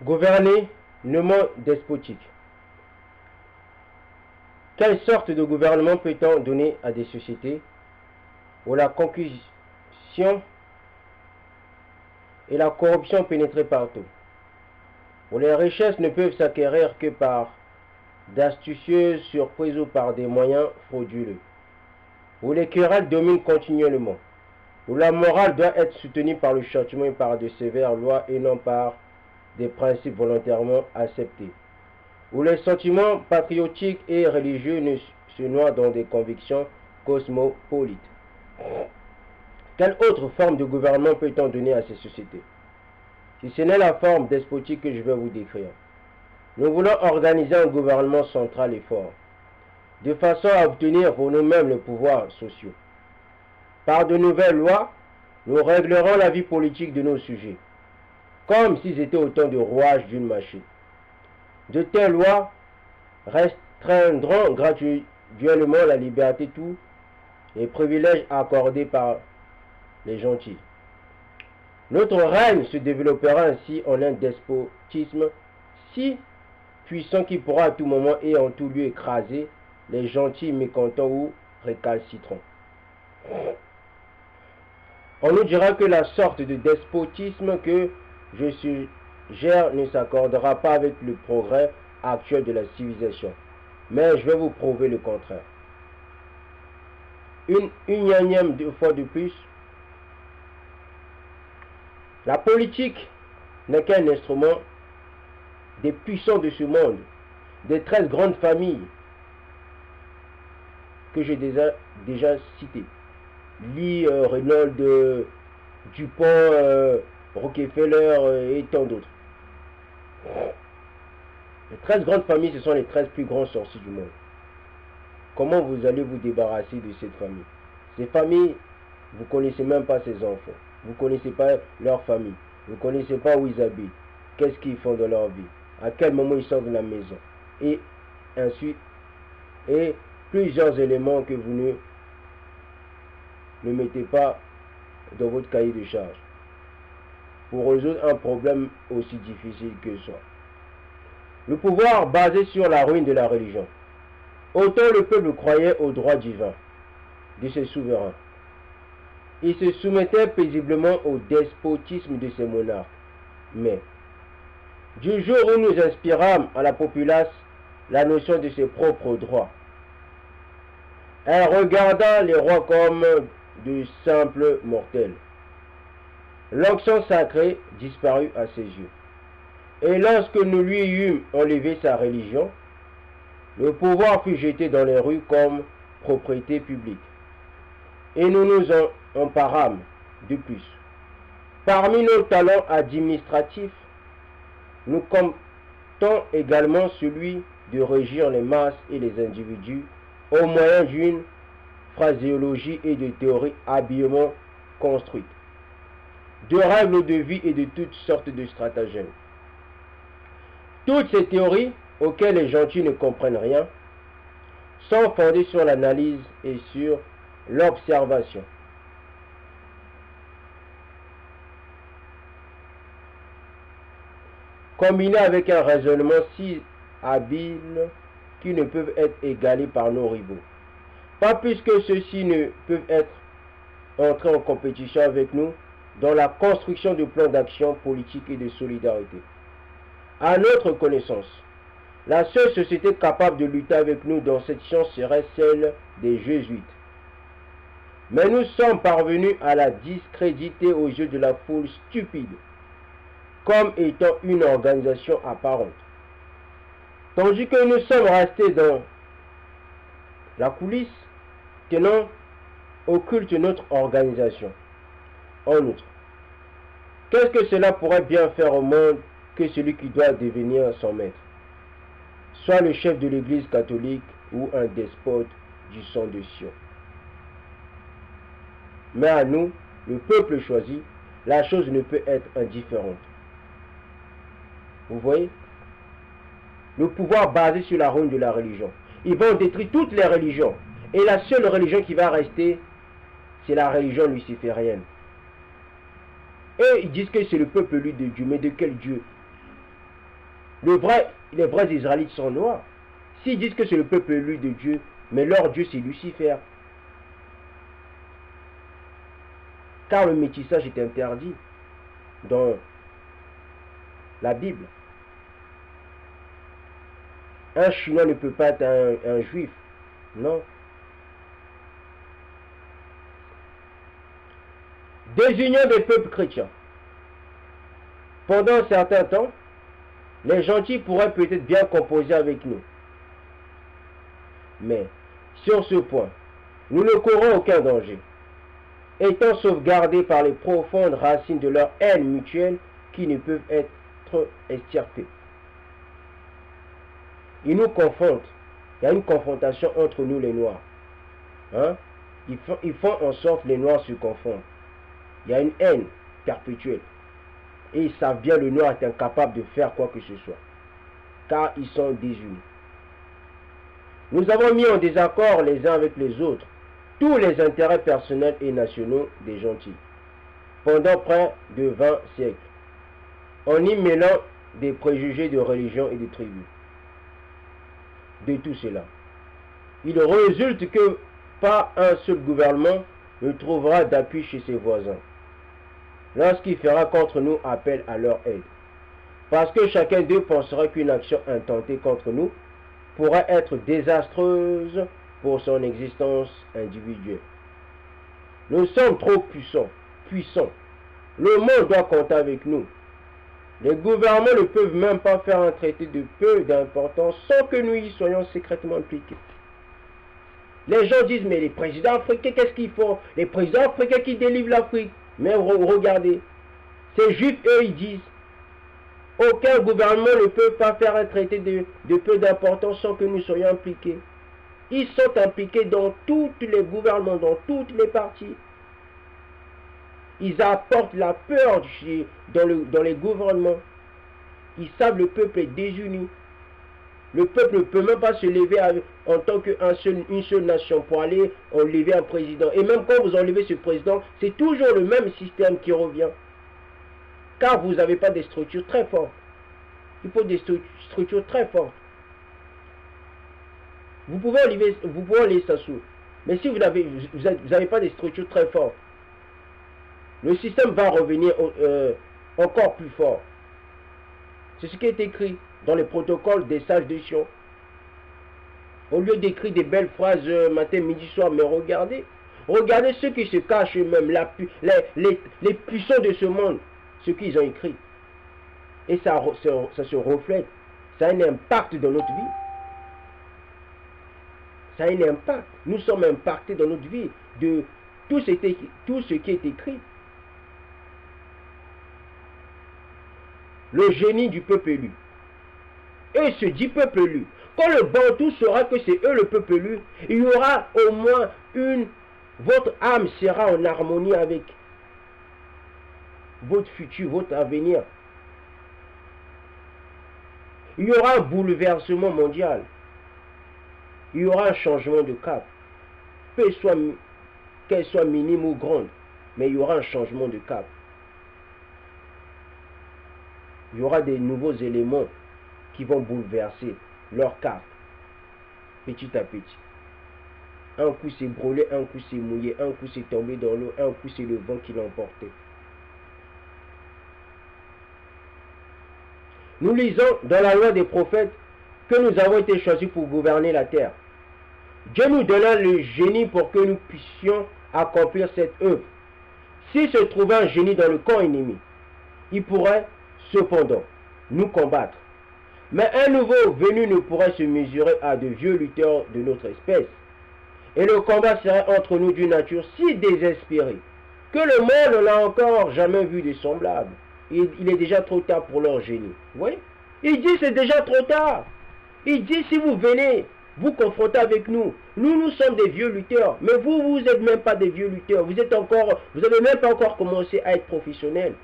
Gouvernement despotique. Quelle sorte de gouvernement peut-on donner à des sociétés où la concussion et la corruption pénètrent partout, où les richesses ne peuvent s'acquérir que par d'astucieuses surprises ou par des moyens frauduleux, où les querelles dominent continuellement, où la morale doit être soutenue par le châtiment et par de sévères lois et non par des principes volontairement acceptés, où les sentiments patriotiques et religieux ne se noient dans des convictions cosmopolites. Quelle autre forme de gouvernement peut-on donner à ces sociétés, si ce n'est la forme despotique que je vais vous décrire? Nous voulons organiser un gouvernement central et fort, de façon à obtenir pour nous-mêmes les pouvoirs sociaux. Par de nouvelles lois, nous réglerons la vie politique de nos sujets, comme s'ils étaient autant de rouages d'une machine. De telles lois restreindront graduellement la liberté, tous les privilèges accordés par les gentils. Notre règne se développera ainsi en un despotisme si puissant qui pourra à tout moment et en tout lieu écraser les gentils mécontents ou récalcitrants. On nous dira que la sorte de despotisme que je suggère ne s'accordera pas avec le progrès actuel de la civilisation. Mais je vais vous prouver le contraire. Une énième fois de plus, la politique n'est qu'un instrument des puissants de ce monde, des 13 grandes familles que j'ai déjà citées. Lee, Reynolds, Dupont, Rockefeller et tant d'autres. Les 13 grandes familles, ce sont les 13 plus grands sorciers du monde. Comment vous allez vous débarrasser de cette famille? Ces familles, vous ne connaissez même pas ces enfants. Vous ne connaissez pas leur famille. Vous ne connaissez pas où ils habitent. Qu'est-ce qu'ils font dans leur vie? À quel moment ils sortent de la maison? Et ainsi, et plusieurs éléments que vous ne mettez pas dans votre cahier de charge pour résoudre un problème aussi difficile que ça. Le pouvoir basé sur la ruine de la religion. Autant le peuple croyait au droit divin de ses souverains, il se soumettait paisiblement au despotisme de ses monarques. Mais, du jour où nous inspirâmes à la populace la notion de ses propres droits, elle regarda les rois comme de simples mortels. L'onction sacrée disparut à ses yeux. Et lorsque nous lui eûmes enlevé sa religion, le pouvoir fut jeté dans les rues comme propriété publique. Et nous nous en emparâmes de plus. Parmi nos talents administratifs, nous comptons également celui de régir les masses et les individus au moyen d'une phraséologie et de théories habilement construites, de règles de vie et de toutes sortes de stratagèmes. Toutes ces théories, auxquelles les gentils ne comprennent rien, sont fondées sur l'analyse et sur l'observation. Combinées avec un raisonnement si habile qu'ils ne peuvent être égalés par nos rivaux. Pas plus que ceux-ci ne peuvent être entrés en compétition avec nous dans la construction de plans d'action politique et de solidarité. À notre connaissance, la seule société capable de lutter avec nous dans cette science serait celle des jésuites. Mais nous sommes parvenus à la discréditer aux yeux de la foule stupide, comme étant une organisation apparente. Tandis que nous sommes restés dans la coulisse, tenant occulte notre organisation. En outre, qu'est-ce que cela pourrait bien faire au monde que celui qui doit devenir son maître, soit le chef de l'Église catholique ou un despote du sang de Sion? Mais à nous, le peuple choisi, la chose ne peut être indifférente. Vous voyez? Le pouvoir basé sur la ruine de la religion. Ils vont détruire toutes les religions. Et la seule religion qui va rester, c'est la religion luciférienne. Et ils disent que c'est le peuple lui de Dieu. Mais de quel Dieu? les vrais Israélites sont noirs. S'ils disent que c'est le peuple élu de Dieu, mais leur Dieu c'est Lucifer. Car le métissage est interdit dans la Bible. Un Chinois ne peut pas être un Juif. Non. Désunion des peuples chrétiens. Pendant un certain temps, les gentils pourraient peut-être bien composer avec nous. Mais, sur ce point, nous ne courons aucun danger, étant sauvegardés par les profondes racines de leur haine mutuelle qui ne peuvent être extirpées. Ils nous confrontent. Il y a une confrontation entre nous les Noirs. Hein? Ils font en sorte que les Noirs se confondent. Il y a une haine perpétuelle. Et ils savent bien que le Noir est incapable de faire quoi que ce soit. Car ils sont désunis. Nous avons mis en désaccord les uns avec les autres tous les intérêts personnels et nationaux des gentils. Pendant près de 20 siècles. En y mêlant des préjugés de religion et de tribus. De tout cela. Il résulte que pas un seul gouvernement ne trouvera d'appui chez ses voisins, lorsqu'il fera contre nous appel à leur aide. Parce que chacun d'eux pensera qu'une action intentée contre nous pourrait être désastreuse pour son existence individuelle. Nous sommes trop puissants. Le monde doit compter avec nous. Les gouvernements ne peuvent même pas faire un traité de peu d'importance sans que nous y soyons secrètement impliqués. Les gens disent, mais les présidents africains, qu'est-ce qu'ils font? Les présidents africains qui délivrent l'Afrique. Mais regardez, ces juifs, eux, ils disent, aucun gouvernement ne peut pas faire un traité de peu d'importance sans que nous soyons impliqués. Ils sont impliqués dans tous les gouvernements, dans toutes les parties. Ils apportent la peur dans les gouvernements. Ils savent que le peuple est désuni. Le peuple ne peut même pas se lever en tant qu'une seule nation pour aller enlever un président. Et même quand vous enlevez ce président, c'est toujours le même système qui revient. Car vous n'avez pas des structures très fortes. Il faut des structures très fortes. Vous pouvez enlever Sassou. Mais si vous n'avez pas des structures très fortes, le système va revenir encore plus fort. C'est ce qui est écrit dans les protocoles des sages de Sion. Au lieu d'écrire des belles phrases matin, midi, soir, mais regardez ceux qui se cachent eux-mêmes, les puissants de ce monde, ce qu'ils ont écrit. Et ça se reflète, ça a un impact dans notre vie. Ça a un impact. Nous sommes impactés dans notre vie de tout ce qui est écrit. Le génie du peuple élu. Et ce dit peuple élu. Quand le Bantou saura que c'est eux le peuple élu, il y aura au moins votre âme sera en harmonie avec votre futur, votre avenir. Il y aura un bouleversement mondial. Il y aura un changement de cap. Qu'elle soit minime ou grande, mais il y aura un changement de cap. Il y aura des nouveaux éléments qui vont bouleverser leur cap, petit à petit. Un coup c'est brûlé, un coup c'est mouillé, un coup c'est tombé dans l'eau, un coup c'est le vent qui l'a emporté. Nous lisons dans la loi des prophètes que nous avons été choisis pour gouverner la terre. Dieu nous donna le génie pour que nous puissions accomplir cette œuvre. S'il se trouvait un génie dans le camp ennemi, il pourrait cependant nous combattre. Mais un nouveau venu ne pourrait se mesurer à de vieux lutteurs de notre espèce. Et le combat serait entre nous d'une nature si désespérée que le monde n'a encore jamais vu de semblable. Il est déjà trop tard pour leur génie. Oui? Il dit c'est déjà trop tard. Il dit si vous venez vous confronter avec nous, nous sommes des vieux lutteurs. Mais vous n'êtes même pas des vieux lutteurs. Vous n'avez même pas encore commencé à être professionnel.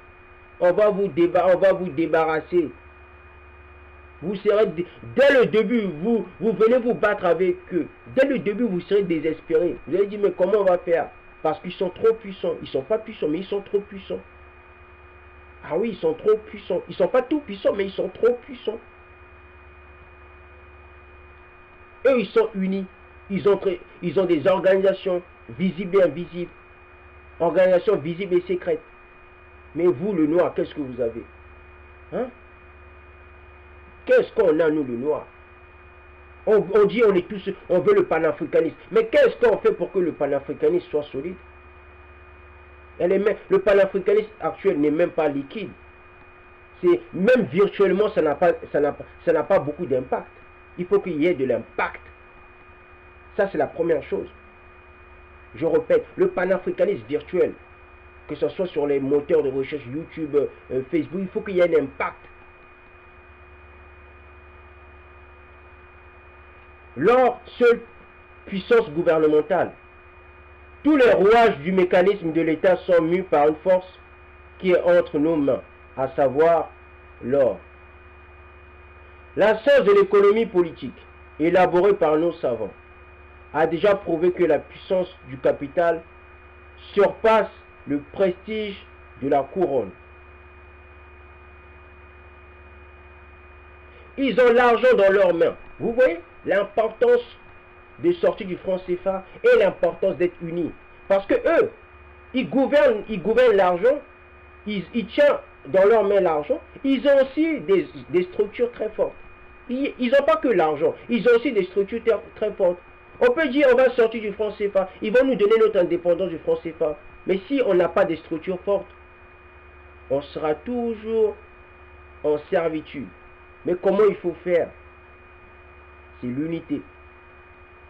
On va vous débarrasser. Vous serez, dès le début, vous venez vous battre avec eux. Dès le début, vous serez désespérés. Vous allez dire, mais comment on va faire? Parce qu'ils sont trop puissants. Ils ne sont pas puissants, mais ils sont trop puissants. Ah oui, ils sont trop puissants. Ils ne sont pas tout puissants, mais ils sont trop puissants. Eux, ils sont unis. Ils ont des organisations visibles et invisibles. Organisations visibles et secrètes. Mais vous, le noir, qu'est-ce que vous avez? Hein? Qu'est-ce qu'on a, nous, le noir? On dit on est tous, on veut le panafricanisme. Mais qu'est-ce qu'on fait pour que le panafricanisme soit solide? Le panafricanisme actuel n'est même pas liquide. Même virtuellement, ça n'a pas beaucoup d'impact. Il faut qu'il y ait de l'impact. Ça, c'est la première chose. Je répète, le panafricanisme virtuel, que ce soit sur les moteurs de recherche YouTube, Facebook, il faut qu'il y ait un impact. Leur seule puissance gouvernementale, tous les rouages du mécanisme de l'État sont mus par une force qui est entre nos mains, à savoir l'or. La science de l'économie politique, élaborée par nos savants, a déjà prouvé que la puissance du capital surpasse le prestige de la couronne. Ils ont l'argent dans leurs mains. Vous voyez l'importance de sortir du franc CFA et l'importance d'être unis. Parce que eux, ils gouvernent l'argent, ils tiennent dans leurs mains l'argent, ils ont aussi des structures très fortes. Ils n'ont pas que l'argent, ils ont aussi des structures très fortes. On peut dire on va sortir du franc CFA, ils vont nous donner notre indépendance du franc CFA. Mais si on n'a pas des structures fortes, on sera toujours en servitude. Mais comment il faut faire? C'est l'unité.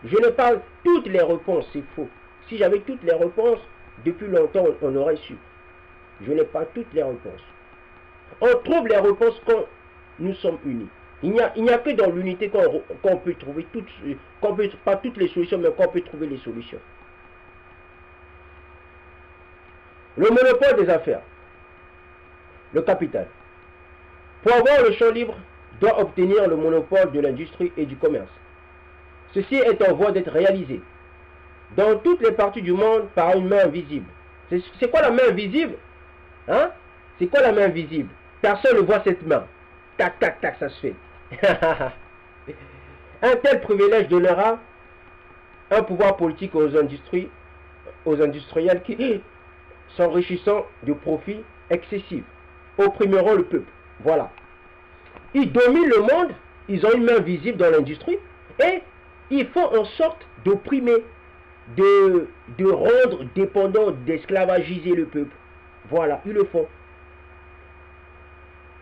Je ne parle toutes les réponses, c'est faux. Si j'avais toutes les réponses, depuis longtemps on aurait su. Je n'ai pas toutes les réponses. On trouve les réponses quand nous sommes unis. Il n'y a que dans l'unité qu'on peut trouver pas toutes les solutions, mais qu'on peut trouver les solutions. Le monopole des affaires. Le capital. Pour avoir le champ libre, doit obtenir le monopole de l'industrie et du commerce. Ceci est en voie d'être réalisé dans toutes les parties du monde par une main invisible. C'est quoi la main invisible? Hein? C'est quoi la main invisible? Personne ne voit cette main. Tac, tac, tac, ça se fait. Un tel privilège donnera un pouvoir politique aux industriels qui, s'enrichissant de profits excessifs, opprimeront le peuple. Voilà. Ils dominent le monde, ils ont une main visible dans l'industrie et ils font en sorte d'opprimer, de rendre dépendant, d'esclavagiser le peuple. Voilà, ils le font.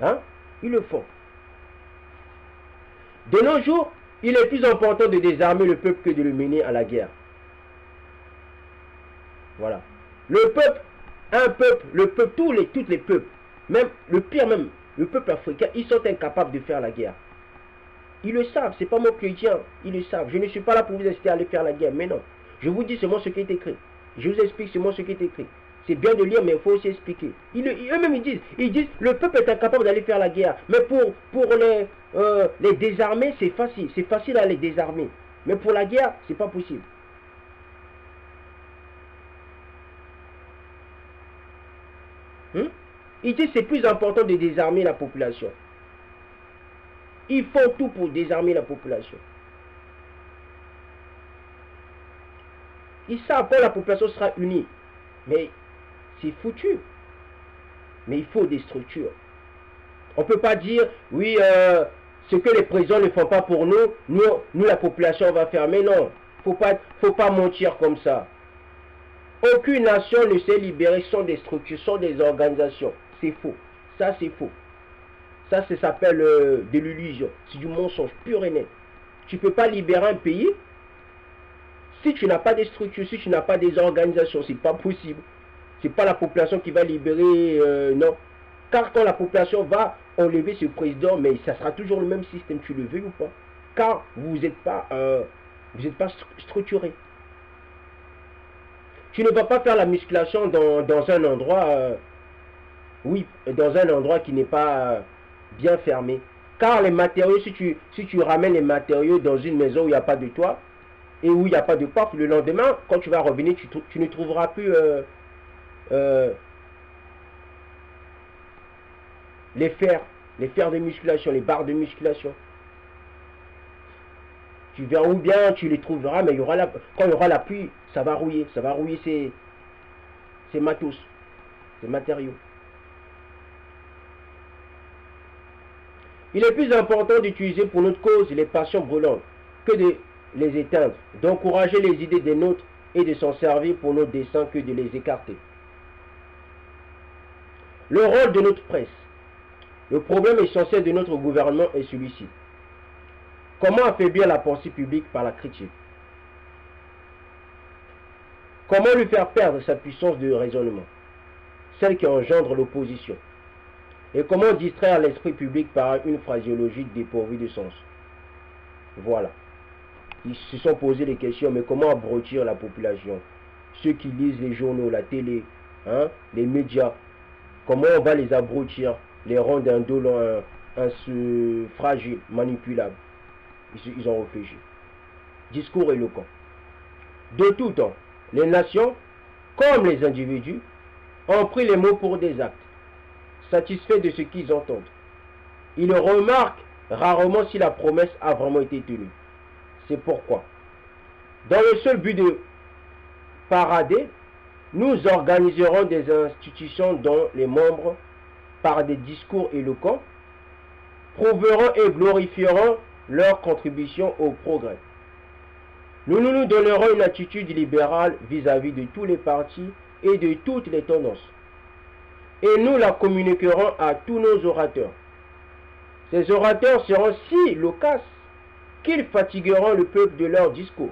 Hein? Ils le font. De nos jours, il est plus important de désarmer le peuple que de le mener à la guerre. Voilà. Le peuple, le peuple, tous les peuples, même le pire même, le peuple africain, ils sont incapables de faire la guerre. Ils le savent, c'est pas moi chrétien, ils le savent. Je ne suis pas là pour vous inciter à aller faire la guerre, mais non. Je vous dis seulement ce qui est écrit. Je vous explique seulement ce qui est écrit. C'est bien de lire, mais il faut aussi expliquer. Eux-mêmes, ils disent, le peuple est incapable d'aller faire la guerre. Mais pour les désarmer, c'est facile. C'est facile à les désarmer. Mais pour la guerre, c'est pas possible. Ils disent c'est plus important de désarmer la population. Ils font tout pour désarmer la population. Ils savent quand la population sera unie. Mais c'est foutu. Mais il faut des structures. On ne peut pas dire, oui, ce que les présidents ne font pas pour nous la population va faire. Mais non, faut pas mentir comme ça. Aucune nation ne s'est libérée sans des structures, sans des organisations. C'est faux. Ça, c'est faux. Ça s'appelle de l'illusion. C'est du mensonge pur et net. Tu ne peux pas libérer un pays si tu n'as pas des structures, si tu n'as pas des organisations. C'est pas possible. C'est pas la population qui va libérer, non. Car quand la population va enlever ce président, mais ça sera toujours le même système, tu le veux ou pas. Car vous n'êtes pas structuré. Tu ne vas pas faire la musculation dans un endroit, oui, dans un endroit qui n'est pas bien fermé. Car les matériaux, si tu ramènes les matériaux dans une maison où il n'y a pas de toit et où il n'y a pas de porte, le lendemain, quand tu vas revenir, tu ne trouveras plus les fers de musculation, les barres de musculation. Tu verras où bien tu les trouveras, mais quand il y aura la pluie, ça va rouiller ces matos, ces matériaux. Il est plus important d'utiliser pour notre cause les passions brûlantes que de les éteindre, d'encourager les idées des nôtres et de s'en servir pour nos desseins que de les écarter. Le rôle de notre presse. Le problème essentiel de notre gouvernement est celui-ci. Comment affaiblir la pensée publique par la critique? Comment lui faire perdre sa puissance de raisonnement, celle qui engendre l'opposition? Et comment distraire l'esprit public par une phraséologie dépourvue de sens? Voilà. Ils se sont posé des questions, mais comment abrutir la population? Ceux qui lisent les journaux, la télé, les médias, comment on va les abrutir, les rendre indolents, fragiles, manipulables? Ils ont réfléchi. Discours éloquent. De tout temps, les nations, comme les individus, ont pris les mots pour des actes, satisfaits de ce qu'ils entendent. Ils remarquent rarement si la promesse a vraiment été tenue. C'est pourquoi, dans le seul but de parader, nous organiserons des institutions dont les membres, par des discours éloquents, prouveront et glorifieront leur contribution au progrès. Nous donnerons une attitude libérale vis-à-vis de tous les partis et de toutes les tendances. Et nous la communiquerons à tous nos orateurs. Ces orateurs seront si loquaces qu'ils fatigueront le peuple de leurs discours,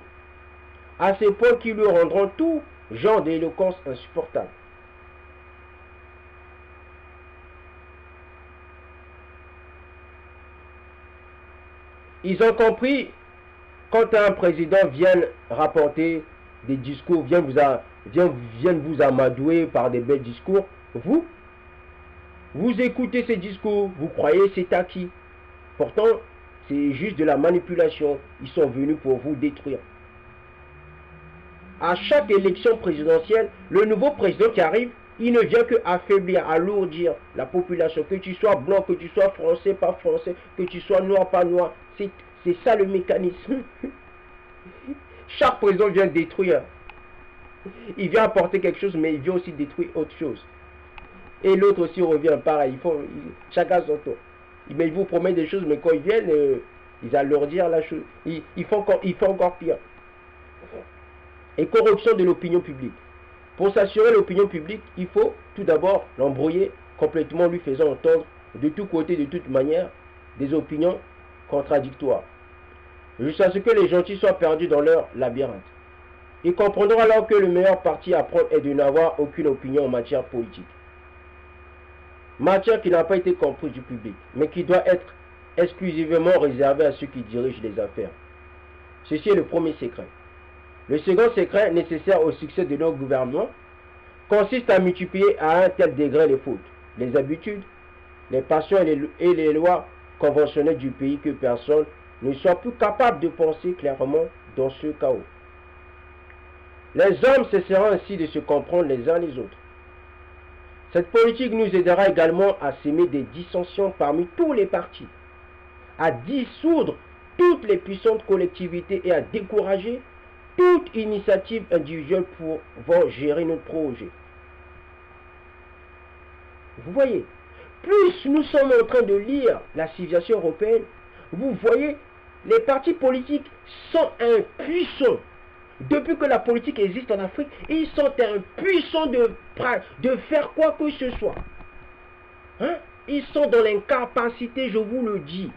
à ce point qu'ils lui rendront tout genre d'éloquence insupportable. Ils ont compris, quand un président vient rapporter des discours, vient vous amadouer par des bels discours, vous écoutez ces discours, vous croyez c'est acquis. Pourtant, c'est juste de la manipulation. Ils sont venus pour vous détruire. À chaque élection présidentielle, le nouveau président qui arrive, il ne vient que affaiblir, alourdir la population. Que tu sois blanc, que tu sois français, pas français, que tu sois noir, pas noir. C'est ça le mécanisme. Chaque président vient détruire. Il vient apporter quelque chose, mais il vient aussi détruire autre chose. Et l'autre aussi revient pareil. Chacun son tour. Mais ils vous promettent des choses, mais quand ils viennent, ils alourdirent la chose. Ils font encore pire. Et corruption de l'opinion publique. Pour s'assurer l'opinion publique, il faut tout d'abord l'embrouiller complètement, lui faisant entendre de tous côtés, de toute manière, des opinions contradictoires. Jusqu'à ce que les gentils soient perdus dans leur labyrinthe. Ils comprendront alors que le meilleur parti à prendre est de n'avoir aucune opinion en matière politique. Matière qui n'a pas été comprise du public, mais qui doit être exclusivement réservée à ceux qui dirigent les affaires. Ceci est le premier secret. Le second secret nécessaire au succès de notre gouvernement consiste à multiplier à un tel degré les fautes, les habitudes, les passions et les lois conventionnelles du pays que personne ne soit plus capable de penser clairement dans ce chaos. Les hommes cesseront ainsi de se comprendre les uns les autres. Cette politique nous aidera également à s'aimer des dissensions parmi tous les partis, à dissoudre toutes les puissantes collectivités et à décourager toute initiative individuelle pour gérer notre projet. Vous voyez, plus nous sommes en train de lire la civilisation européenne, vous voyez, les partis politiques sont impuissants. Depuis que la politique existe en Afrique, ils sont impuissants de faire quoi que ce soit. Ils sont dans l'incapacité, je vous le dis.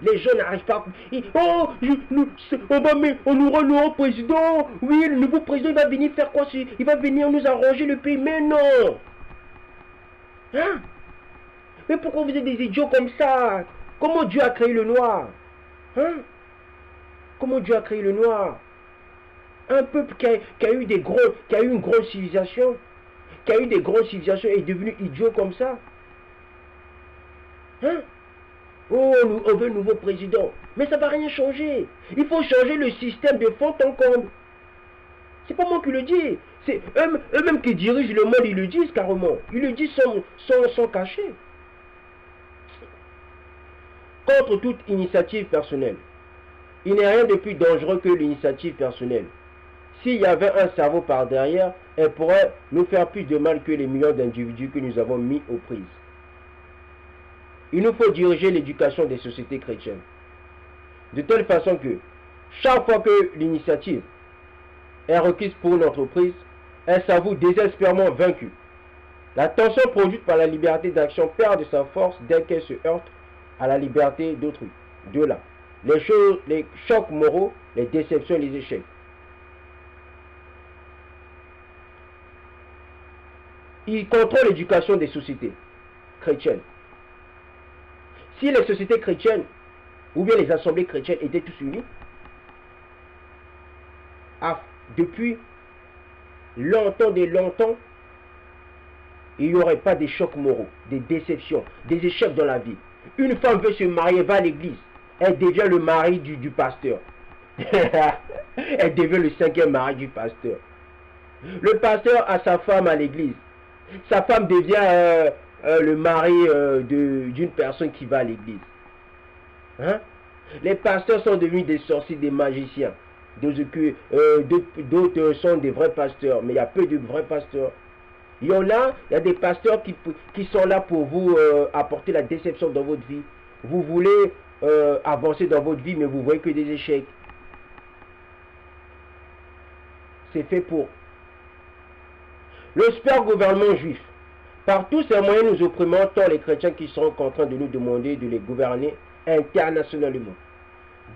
Les gens n'arrivent pas à... on aura le nouveau président. Oui, le nouveau président va venir faire quoi? Il va venir nous arranger le pays. Mais non. Mais pourquoi vous êtes des idiots comme ça? Comment Dieu a créé le noir? Comment Dieu a créé le noir? Un peuple qui a eu une grande civilisation, qui a eu des grandes civilisations est devenu idiot comme ça. Oh, on veut un nouveau président. Mais ça ne va rien changer. Il faut changer le système de fond en comble. C'est pas moi qui le dis. C'est eux-mêmes qui dirigent le monde, ils le disent carrément. Ils le disent sans cacher. Contre toute initiative personnelle, Il n'y a rien de plus dangereux que l'initiative personnelle. S'il y avait un cerveau par derrière, elle pourrait nous faire plus de mal que les millions d'individus que nous avons mis aux prises. Il nous faut diriger l'éducation des sociétés chrétiennes. De telle façon que chaque fois que l'initiative est requise pour une entreprise, elle s'avoue désespérément vaincue. La tension produite par la liberté d'action perd de sa force dès qu'elle se heurte à la liberté d'autrui. De là, les chocs moraux, les déceptions et les échecs. Il contrôle l'éducation des sociétés chrétiennes. Si les sociétés chrétiennes ou bien les assemblées chrétiennes étaient tous unis, depuis longtemps, il n'y aurait pas des chocs moraux, des déceptions, des échecs dans la vie. Une femme veut se marier, va à l'église, elle devient le mari du pasteur. Elle devient le 5e mari du pasteur. Le pasteur a sa femme à l'église. Sa femme devient le mari d'une personne qui va à l'église. Hein? Les pasteurs sont devenus des sorciers, des magiciens. D'autres sont des vrais pasteurs, mais il y a peu de vrais pasteurs. Il y a des pasteurs qui sont là pour vous apporter la déception dans votre vie. Vous voulez avancer dans votre vie, mais vous voyez que des échecs. C'est fait pour. Le super gouvernement juif. Par tous ces moyens, nous opprimons tant les chrétiens qui sont en train de nous demander de les gouverner internationalement.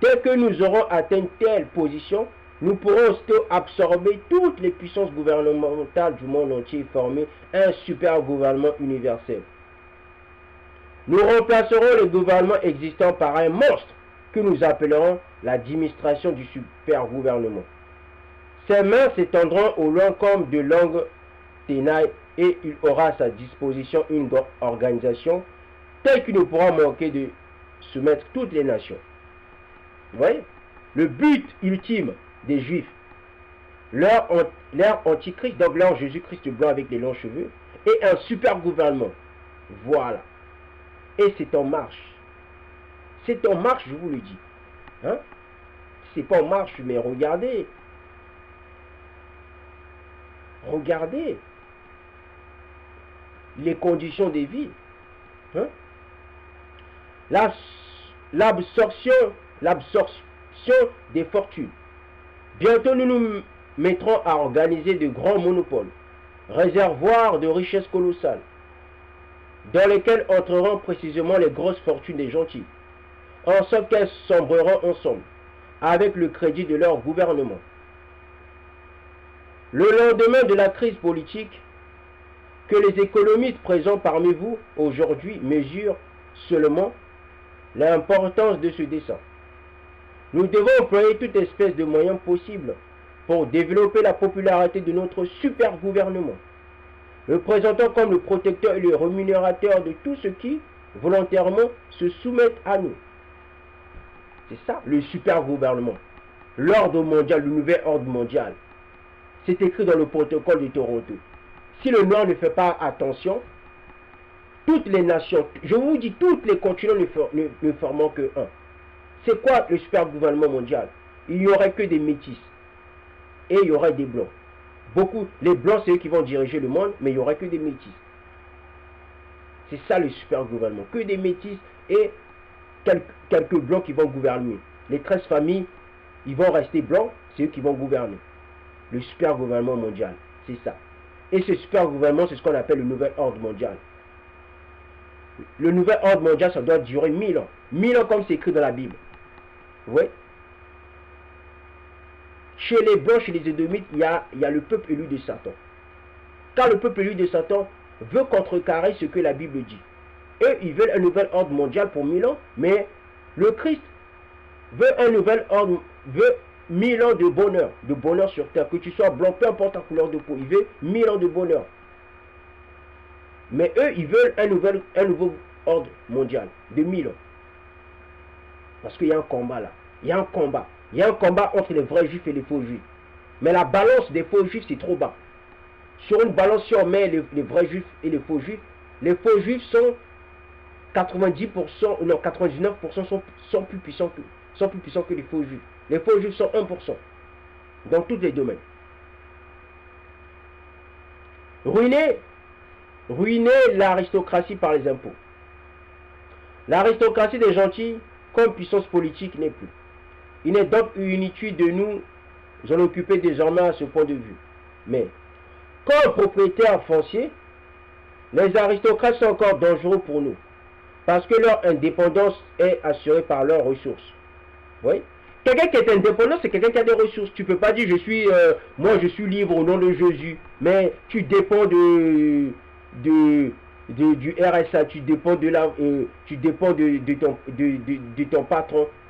Dès que nous aurons atteint telle position, nous pourrons aussitôt absorber toutes les puissances gouvernementales du monde entier et former un super gouvernement universel. Nous remplacerons les gouvernements existants par un monstre que nous appellerons l'administration du super gouvernement. Ses mains s'étendront au loin comme de longues tenailles et il aura à sa disposition une organisation telle qu'il ne pourra manquer de soumettre toutes les nations. Vous voyez? Le but ultime des Juifs, leur antichrist, donc leur Jésus-Christ blanc avec les longs cheveux, et un super gouvernement. Voilà. Et c'est en marche. C'est en marche, je vous le dis. Hein? C'est pas en marche, mais regardez. Regardez les conditions de vie. Hein? L'absorption des fortunes. Bientôt, nous nous mettrons à organiser de grands monopoles, réservoirs de richesses colossales, dans lesquels entreront précisément les grosses fortunes des gentils, en sorte qu'elles sombreront ensemble, avec le crédit de leur gouvernement. Le lendemain de la crise politique, que les économistes présents parmi vous aujourd'hui mesurent seulement l'importance de ce dessein. Nous devons employer toute espèce de moyens possibles pour développer la popularité de notre super gouvernement, le présentant comme le protecteur et le rémunérateur de tous ceux qui, volontairement, se soumettent à nous. C'est ça, le super gouvernement. L'ordre mondial, le nouvel ordre mondial. C'est écrit dans le protocole de Toronto. Si le noir ne fait pas attention, toutes les nations, je vous dis, toutes les continents ne forment que un. C'est quoi le super gouvernement mondial? Il n'y aurait que des métis. Et il y aurait des blancs. Les blancs, c'est eux qui vont diriger le monde, mais il n'y aurait que des métis. C'est ça le super gouvernement. Que des métis et quelques blancs qui vont gouverner. Les 13 familles, ils vont rester blancs, c'est eux qui vont gouverner. Le super gouvernement mondial, c'est ça. Et ce super gouvernement, c'est ce qu'on appelle le nouvel ordre mondial. Le nouvel ordre mondial, ça doit durer 1000 ans. 1000 ans comme c'est écrit dans la Bible. Oui. Chez les blancs, chez les édomites, il y a le peuple élu de Satan. Car le peuple élu de Satan veut contrecarrer ce que la Bible dit. Eux, ils veulent un nouvel ordre mondial pour 1000 ans, mais le Christ veut un nouvel ordre, veut 1000 ans de bonheur sur terre. Que tu sois blanc, peu importe ta couleur de peau, il veut 1000 ans de bonheur. Mais eux, ils veulent un nouveau ordre mondial de 1000 ans. Parce qu'il y a un combat là. Il y a un combat. Il y a un combat entre les vrais juifs et les faux juifs. Mais la balance des faux juifs, c'est trop bas. Sur une balance, si on met les vrais juifs et les faux juifs sont 90%, non, 99% sont plus puissants sont plus puissants que les faux juifs. Les faux juifs sont 1% dans tous les domaines. Ruiner l'aristocratie par les impôts. L'aristocratie des gentils, comme puissance politique, n'est plus. Il est donc inutile de nous en occuper désormais à ce point de vue. Mais, comme propriétaires fonciers, les aristocrates sont encore dangereux pour nous, parce que leur indépendance est assurée par leurs ressources. Oui. Quelqu'un qui est indépendant, c'est quelqu'un qui a des ressources. Tu ne peux pas dire, moi je suis libre au nom de Jésus, mais tu dépends du RSA, tu dépends de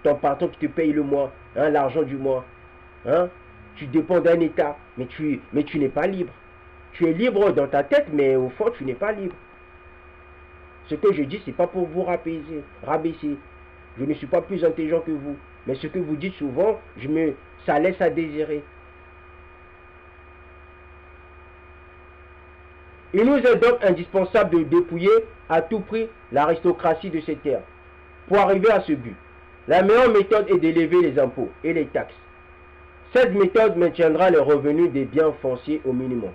ton patron qui te paye le mois, hein, l'argent du mois. Hein? Tu dépends d'un État, mais tu n'es pas libre. Tu es libre dans ta tête, mais au fond, tu n'es pas libre. Ce que je dis, ce n'est pas pour vous rabaisser. Je ne suis pas plus intelligent que vous. Mais ce que vous dites souvent, ça laisse à désirer. Il nous est donc indispensable de dépouiller à tout prix l'aristocratie de ces terres. Pour arriver à ce but, la meilleure méthode est d'élever les impôts et les taxes. Cette méthode maintiendra les revenus des biens fonciers au minimum.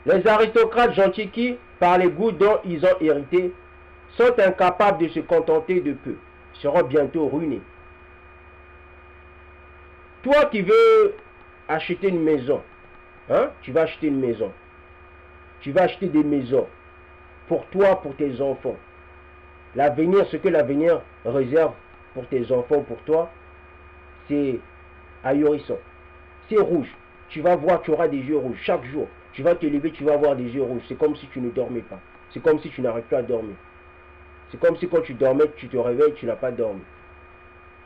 Les aristocrates gentils qui, par les goûts dont ils ont hérité, sont incapables de se contenter de peu, seront bientôt ruinés. Toi qui veux acheter une maison, hein, tu vas acheter une maison. Tu vas acheter des maisons pour toi, pour tes enfants. L'avenir, ce que l'avenir réserve pour tes enfants, pour toi, c'est ahurissant. C'est rouge. Tu vas voir, tu auras des yeux rouges chaque jour. Tu vas te lever, tu vas avoir des yeux rouges. C'est comme si tu ne dormais pas. C'est comme si tu n'arrives pas à dormir. C'est comme si quand tu dormais, tu te réveilles, tu n'as pas dormi.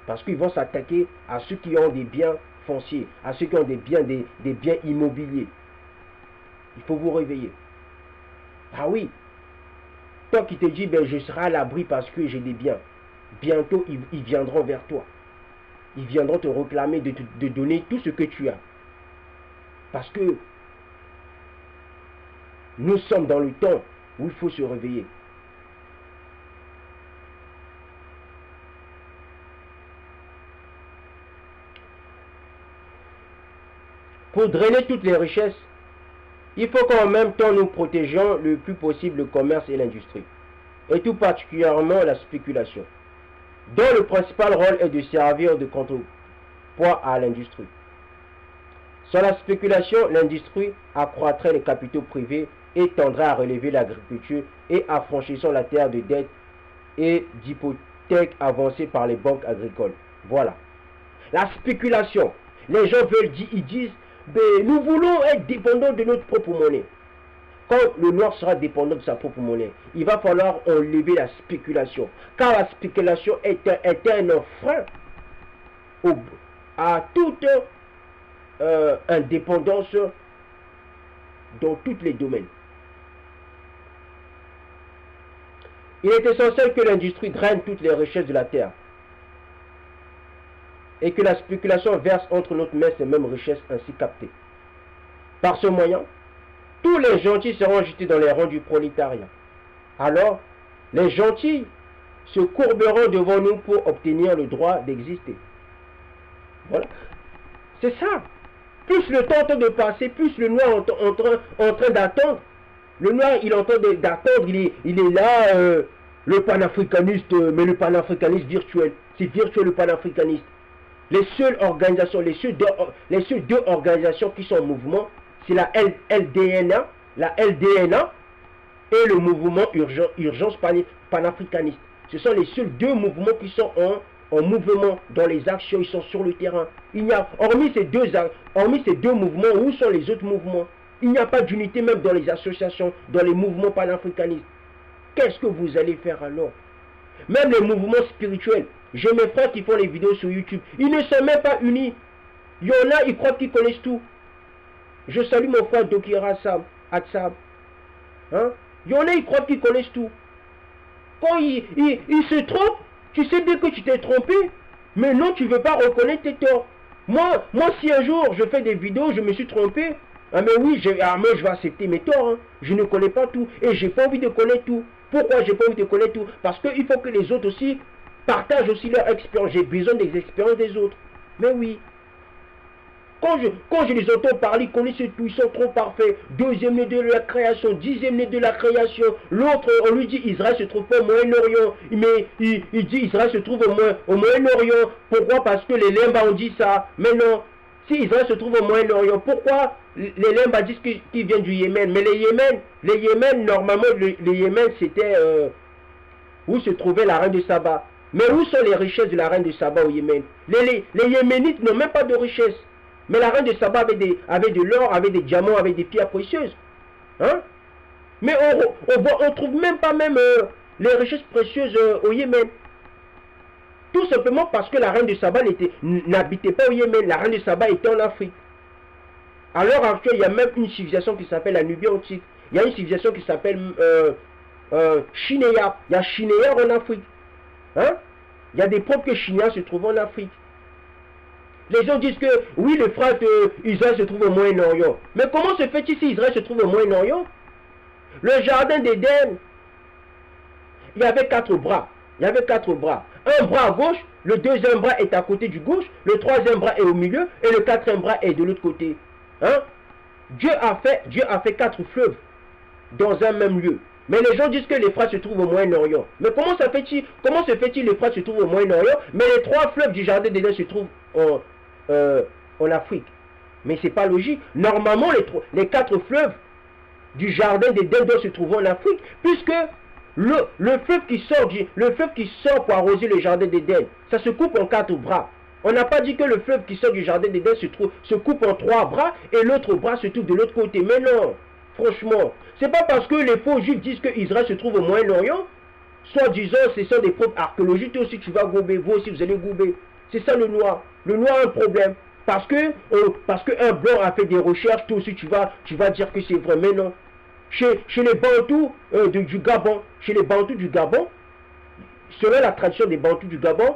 Parce qu'ils vont s'attaquer à ceux qui ont des biens fonciers, à ceux qui ont des biens immobiliers. Il faut vous réveiller. Ah oui. Toi qui te dis, ben, je serai à l'abri parce que j'ai des biens. Bientôt, ils viendront vers toi. Ils viendront te réclamer de donner tout ce que tu as. Parce que nous sommes dans le temps où il faut se réveiller. Pour drainer toutes les richesses, il faut qu'en même temps nous protégions le plus possible le commerce et l'industrie, et tout particulièrement la spéculation, dont le principal rôle est de servir de contrepoids à l'industrie. Sans la spéculation, l'industrie accroîtrait les capitaux privés et tendrait à relever l'agriculture et affranchissant la terre de dettes et d'hypothèques avancées par les banques agricoles. Voilà. La spéculation. Les gens ils disent, ben, nous voulons être dépendants de notre propre monnaie. Quand le noir sera dépendant de sa propre monnaie, il va falloir enlever la spéculation. Car la spéculation est un frein à toute indépendance dans tous les domaines. Il est essentiel que l'industrie draine toutes les richesses de la terre et que la spéculation verse entre notre main ces mêmes richesses ainsi captées. Par ce moyen, tous les gentils seront jetés dans les rangs du prolétariat. Alors, les gentils se courberont devant nous pour obtenir le droit d'exister. Voilà. C'est ça. Plus le temps de passer, plus le noir est en train d'attendre. Le noir, il est en train d'attendre, il est là, le panafricaniste, mais le panafricaniste virtuel. C'est virtuel le panafricaniste. Les seules organisations, les seules deux organisations qui sont en mouvement, c'est la LDNA et le mouvement Urgence panafricaniste. Ce sont les seuls deux mouvements qui sont en mouvement dans les actions, ils sont sur le terrain. Il y a, hormis ces deux mouvements, où sont les autres mouvements? Il n'y a pas d'unité même dans les associations, dans les mouvements panafricanistes. Qu'est-ce que vous allez faire alors? Même les mouvements spirituels. J'ai mes frères qui font les vidéos sur YouTube. Ils ne sont même pas unis. Il y en a, ils croient qu'ils connaissent tout. Je salue mon frère Dokira Atsab. Hein? Il y en a, ils croient qu'ils connaissent tout. Quand ils se trompent, tu sais bien que tu t'es trompé. Mais non, tu ne veux pas reconnaître tes torts. Moi, si un jour je fais des vidéos, je me suis trompé. Ah mais oui, moi je vais accepter mes torts. Hein. Je ne connais pas tout. Et j'ai pas envie de connaître tout. Pourquoi j'ai pas envie de connaître tout? Parce qu'il faut que les autres aussi partagent aussi leur expérience. J'ai besoin des expériences des autres. Mais oui. Quand je les entends parler, ils connaissent tout, ils sont trop parfaits. Deuxième né de la création, dixième né de la création. L'autre, on lui dit Israël se trouve pas au Moyen-Orient. Mais il dit Israël se trouve au Moyen-Orient. Pourquoi? Parce que les Lemba ont dit ça. Mais non. Si Israël se trouve au Moyen-Orient, pourquoi les Lemba disent qu'ils viennent du Yémen? Mais les Yémen, normalement, les Yémen, c'était où se trouvait la reine de Saba. Mais où sont les richesses de la reine de Saba au Yémen? Les Yéménites n'ont même pas de richesses. Mais la reine de Saba avait de l'or, avait des diamants, avait des pierres précieuses. Hein? Mais on trouve même pas les richesses précieuses au Yémen. Tout simplement parce que la reine de Saba n'habitait pas au Yémen. La reine de Saba était en Afrique. À l'heure actuelle, il y a même une civilisation qui s'appelle la Nubie antique. Il y a une civilisation qui s'appelle Shinéar. Il y a Shinéar en Afrique. Hein? Il y a des preuves que Shinéar se trouve en Afrique. Les gens disent que oui, le frère Israël se trouve au Moyen-Orient. Mais comment se fait-il si Israël se trouve au Moyen-Orient? Le jardin d'Éden, il y avait 4 bras. Il y avait 4 bras. Un bras à gauche, le deuxième bras est à côté du gauche, le troisième bras est au milieu et le quatrième bras est de l'autre côté. Hein? Dieu a fait 4 fleuves dans un même lieu. Mais les gens disent que les frères se trouvent au Moyen-Orient. Mais comment se fait-il les frères se trouvent au Moyen-Orient, mais les 3 fleuves du jardin d'Éden se trouvent en Afrique? Mais c'est pas logique. Normalement, les 4 fleuves du jardin d'Éden doivent se trouver en Afrique, puisque le fleuve qui sort pour arroser le jardin d'Éden, ça se coupe en 4 bras. On n'a pas dit que le fleuve qui sort du jardin d'Éden se coupe en 3 bras et l'autre bras se trouve de l'autre côté. Mais non, franchement, c'est pas parce que les faux juifs disent que Israël se trouve au Moyen-Orient, soit disant ce sont des preuves archéologiques, toi aussi tu vas gober, vous aussi vous allez gober. C'est ça le noir. Le noir a un problème. Parce que un blanc a fait des recherches, toi aussi tu vas dire que c'est vrai. Mais non. Chez les Bantous du Gabon, selon la tradition des Bantous du Gabon,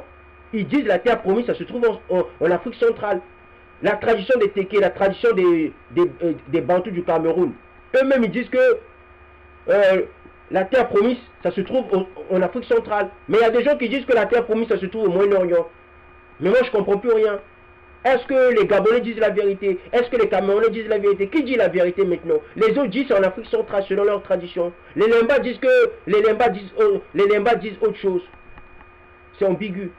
ils disent la terre promise, ça se trouve en Afrique centrale. La tradition des Téké, la tradition des Bantous du Cameroun, eux-mêmes ils disent que la terre promise, ça se trouve en Afrique centrale. Mais il y a des gens qui disent que la terre promise, ça se trouve au Moyen-Orient. Mais moi je ne comprends plus rien. Est-ce que les Gabonais disent la vérité? Est-ce que les Camerounais disent la vérité? Qui dit la vérité maintenant? Les autres disent en Afrique centrale selon leur tradition. Les Lemba disent autre chose. C'est ambigu.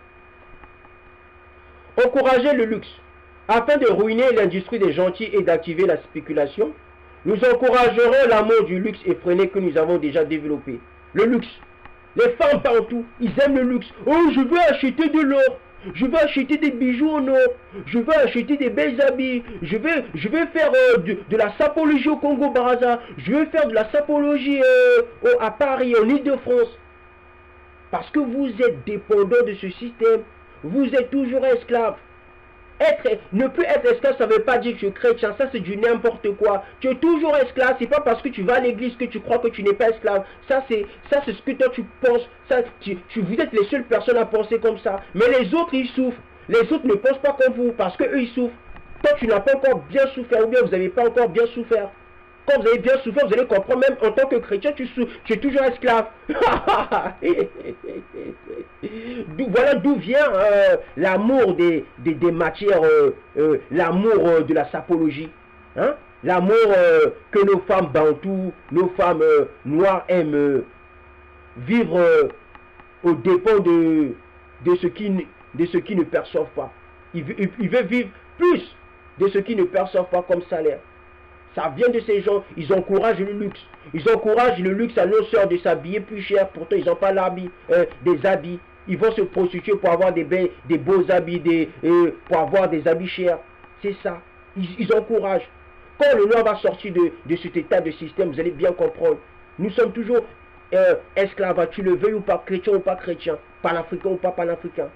Encourager le luxe. Afin de ruiner l'industrie des gentils et d'activer la spéculation, nous encouragerons l'amour du luxe effréné que nous avons déjà développé. Le luxe. Les femmes partout, ils aiment le luxe. Oh, je veux acheter de l'or. Je veux acheter des bijoux en or. Je veux acheter des belles habits. Je veux faire de la sapologie au Congo-Brazza. Je veux faire de la sapologie à Paris, en Île-de-France. Parce que vous êtes dépendant de ce système. Vous êtes toujours esclave. Ne plus être esclave, ça ne veut pas dire que tu es chrétien. Ça, c'est du n'importe quoi. Tu es toujours esclave. C'est pas parce que tu vas à l'église que tu crois que tu n'es pas esclave. Ça, c'est ce que toi, tu penses. Vous êtes les seules personnes à penser comme ça. Mais les autres, ils souffrent. Les autres ne pensent pas comme vous parce qu'eux, ils souffrent. Toi, tu n'as pas encore bien souffert ou bien vous n'avez pas encore bien souffert. Quand vous avez bien souffert, vous allez comprendre, même en tant que chrétien, tu es toujours esclave. Voilà d'où vient l'amour des matières, l'amour de la sapologie. Hein? L'amour que nos femmes bantoues, nos femmes noires aiment vivre aux dépens de ce qui ne perçoivent pas. Ils veulent vivre plus de ce qui ne perçoivent pas comme salaire. Ça vient de ces gens, ils encouragent le luxe. Ils encouragent le luxe à nos sœurs de s'habiller plus cher. Pourtant, ils n'ont pas des habits. Ils vont se prostituer pour avoir des beaux habits, pour avoir des habits chers. C'est ça. Ils encouragent. Quand le noir va sortir de cet état de système, vous allez bien comprendre. Nous sommes toujours esclaves, tu le veuilles ou pas, chrétien ou pas chrétien, panafricain ou pas panafricain.